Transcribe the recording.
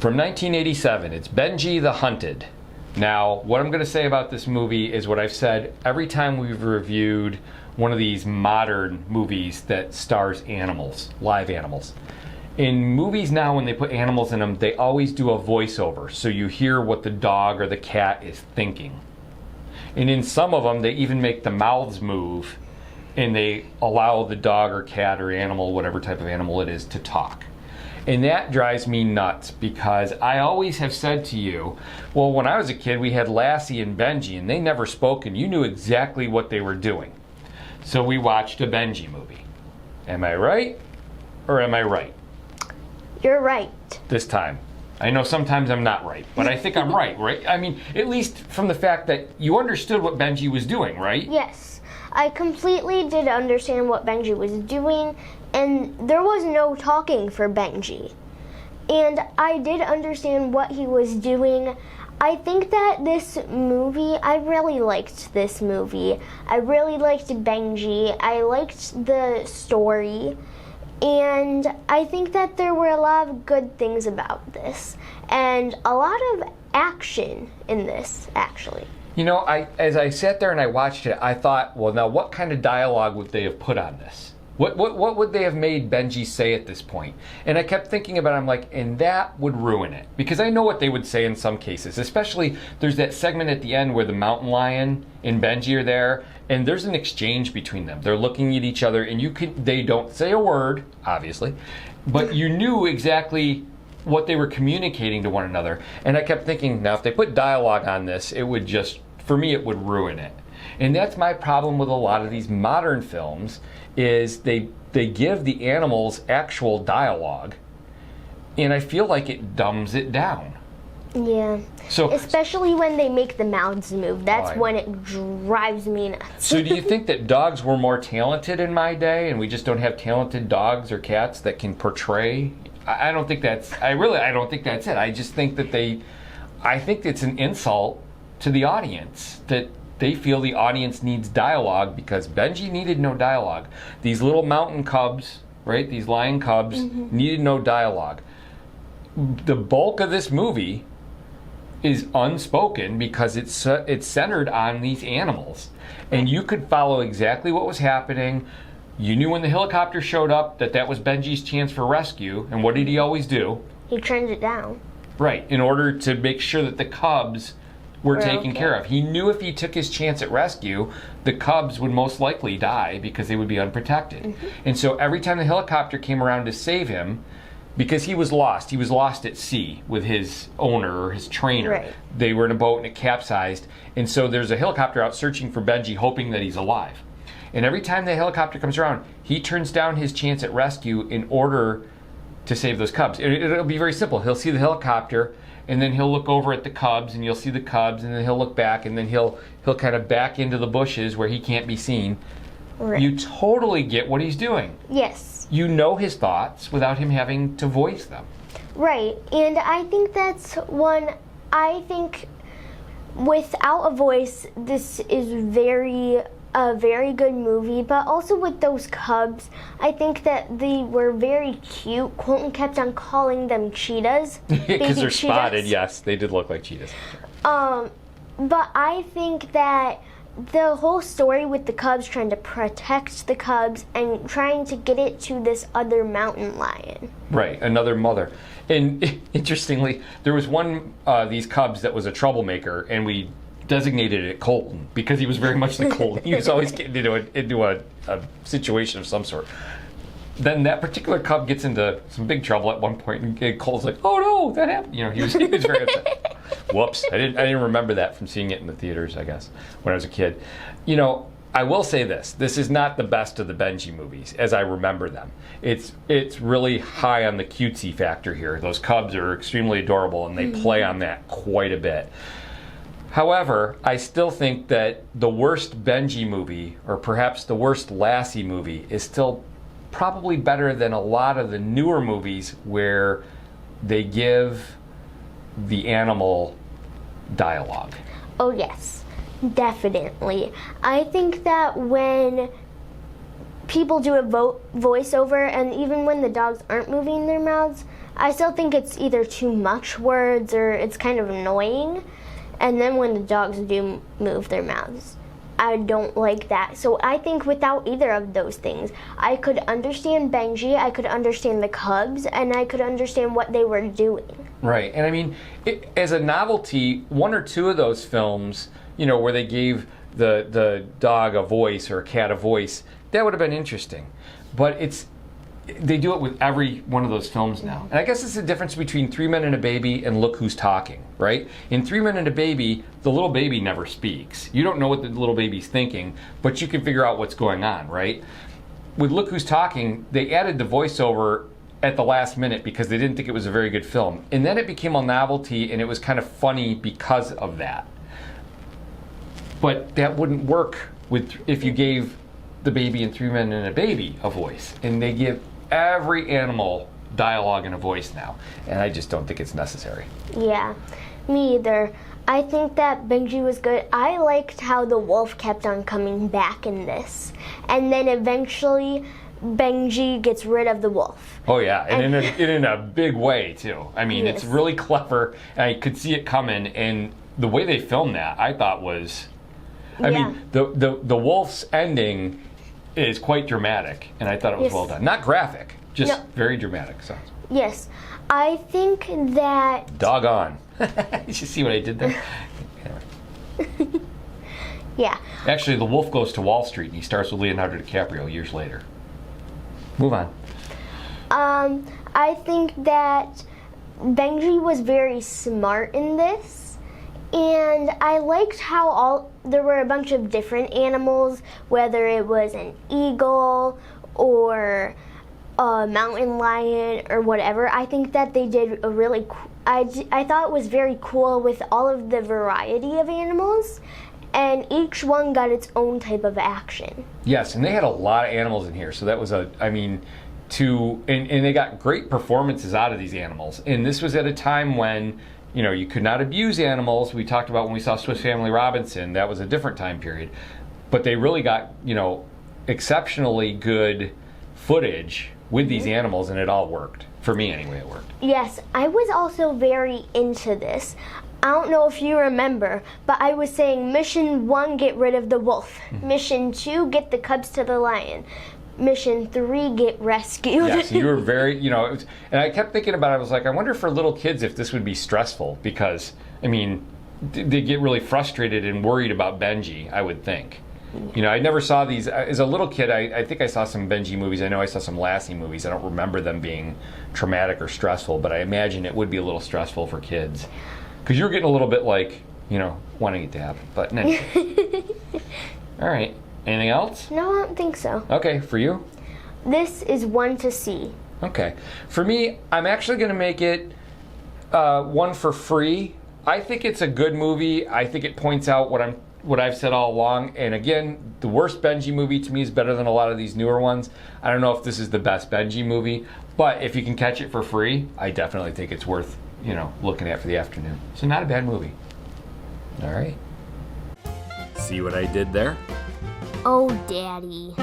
From 1987, it's Benji the Hunted. Now, what I'm going to say about this movie is what I've said every time we've reviewed one of these modern movies that stars animals, live animals. In movies now, when they put animals in them, they always do a voiceover, so you hear what the dog or the cat is thinking. And in some of them, they even make the mouths move, and they allow the dog or cat or animal, whatever type of animal it is, to talk. And that drives me nuts, because I always have said to you, well, when I was a kid, we had Lassie and Benji, and they never spoke, and you knew exactly what they were doing. So we watched a Benji movie. Am I right, or am I right? You're right. This time. I know sometimes I'm not right, but I think I'm right, right? I mean, at least from the fact that you understood what Benji was doing, right? Yes. I completely did understand what Benji was doing, and there was no talking for Benji. And I did understand what he was doing. I think that this movie, I really liked this movie. I really liked Benji. I liked the story. And I think that there were a lot of good things about this. And a lot of action in this, actually. You know, as I sat there and I watched it, I thought, well, now what kind of dialogue would they have put on this? What would they have made Benji say at this point? And I kept thinking about it, I'm like, and that would ruin it. Because I know what they would say in some cases. Especially, there's that segment at the end where the mountain lion and Benji are there, and there's an exchange between them. They're looking at each other, and they don't say a word, obviously, but you knew exactly what they were communicating to one another. And I kept thinking, now if they put dialogue on this, it would just, for me, it would ruin it. And that's my problem with a lot of these modern films, is they give the animals actual dialogue, and I feel like it dumbs it down. Yeah. So, especially when they make the mouths move. That's when it drives me nuts. So do you think that dogs were more talented in my day, and we just don't have talented dogs or cats that can portray? I don't think that's, I don't think that's it. I just think that I think it's an insult to the audience that they feel the audience needs dialogue, because Benji needed no dialogue. These little mountain cubs, right, these lion cubs, needed no dialogue. The bulk of this movie is unspoken because it's centered on these animals. And you could follow exactly what was happening. You knew when the helicopter showed up that was Benji's chance for rescue. And what did he always do? He turned it down. Right, in order to make sure that the cubs were taken care of. He knew if he took his chance at rescue, the cubs would most likely die because they would be unprotected. And so every time the helicopter came around to save him, because he was lost at sea with his owner or his trainer. Right. They were in a boat and it capsized. And so there's a helicopter out searching for Benji, hoping that he's alive. And every time the helicopter comes around, he turns down his chance at rescue in order to save those cubs. It'll be very simple. He'll see the helicopter, and then he'll look over at the cubs, and you'll see the cubs, and then he'll look back, and then he'll kind of back into the bushes where he can't be seen. Right. You totally get what he's doing. Yes. You know his thoughts without him having to voice them. Right, and I think that's one, I think without a voice, this is a very good movie, but also with those cubs, I think that they were very cute. Colton kept on calling them cheetahs. Because they're spotted, yes, they did look like cheetahs. But I think that the whole story with the cubs, trying to protect the cubs and trying to get it to this other mountain lion. Right, another mother. And interestingly, there was one these cubs that was a troublemaker, and we designated it Colton because he was very much the Colton. He was always getting into a situation of some sort. Then that particular cub gets into some big trouble at one point, and Cole's like, "Oh no, that happened!" You know, he was very upset. Whoops, I didn't remember that from seeing it in the theaters, I guess, when I was a kid. You know, I will say this is not the best of the Benji movies as I remember them. It's really high on the cutesy factor here. Those cubs are extremely adorable, and they play on that quite a bit. However, I still think that the worst Benji movie, or perhaps the worst Lassie movie, is still probably better than a lot of the newer movies where they give the animal dialogue. Oh yes, definitely. I think that when people do a voiceover, and even when the dogs aren't moving their mouths, I still think it's either too much words or it's kind of annoying. And then when the dogs do move their mouths, I don't like that. So I think without either of those things, I could understand Benji, I could understand the cubs, and I could understand what they were doing. Right, and I mean, as a novelty, one or two of those films, you know, where they gave the dog a voice or a cat a voice, that would have been interesting. But they do it with every one of those films now. And I guess it's the difference between Three Men and a Baby and Look Who's Talking, right? In Three Men and a Baby, the little baby never speaks. You don't know what the little baby's thinking, but you can figure out what's going on, right? With Look Who's Talking, they added the voiceover at the last minute because they didn't think it was a very good film. And then it became a novelty and it was kind of funny because of that. But that wouldn't work if you gave the baby in Three Men and a Baby a voice. And they give every animal dialogue and a voice now, and I just don't think it's necessary. Yeah, me either. I think that Benji was good. I liked how the wolf kept on coming back in this, and then eventually Benji gets rid of the wolf. Oh yeah, and in a big way too. I mean, Yes. It's really clever, and I could see it coming, and the way they filmed that, I thought was, I mean, the wolf's ending is quite dramatic, and I thought it was Yes. well done. Not graphic, just No. very dramatic. So. Yes, I think that... Doggone. You see what I did there? Anyway. Yeah. Actually, the wolf goes to Wall Street, and he starts with Leonardo DiCaprio years later. Move on. I think that Benji was very smart in this. And I liked how there were a bunch of different animals, whether it was an eagle or a mountain lion or whatever. I think that they did a really I thought it was very cool with all of the variety of animals, and each one got its own type of action. Yes, and they had a lot of animals in here, so that was and they got great performances out of these animals. And this was at a time when, you know, you could not abuse animals. We talked about when we saw Swiss Family Robinson, that was a different time period. But they really got, you know, exceptionally good footage with these animals, and it all worked. For me, anyway, it worked. Yes, I was also very into this. I don't know if you remember, but I was saying Mission 1, get rid of the wolf. Mission 2, get the cubs to the lion. Mission 3, get rescued. Yeah, so you were very, you know, and I kept thinking about it. I was like, I wonder for little kids if this would be stressful, because, I mean, they get really frustrated and worried about Benji, I would think. You know, I never saw these. As a little kid, I think I saw some Benji movies. I know I saw some Lassie movies. I don't remember them being traumatic or stressful, but I imagine it would be a little stressful for kids. Because you're getting a little bit like, you know, wanting it to happen. But anyway. All right. Anything else? No, I don't think so. Okay, for you? This is one to see. Okay. For me, I'm actually going to make it one for free. I think it's a good movie. I think it points out what I've said all along. And again, the worst Benji movie to me is better than a lot of these newer ones. I don't know if this is the best Benji movie, but if you can catch it for free, I definitely think it's worth, you know, looking at for the afternoon. So not a bad movie. All right. See what I did there? Oh, Daddy.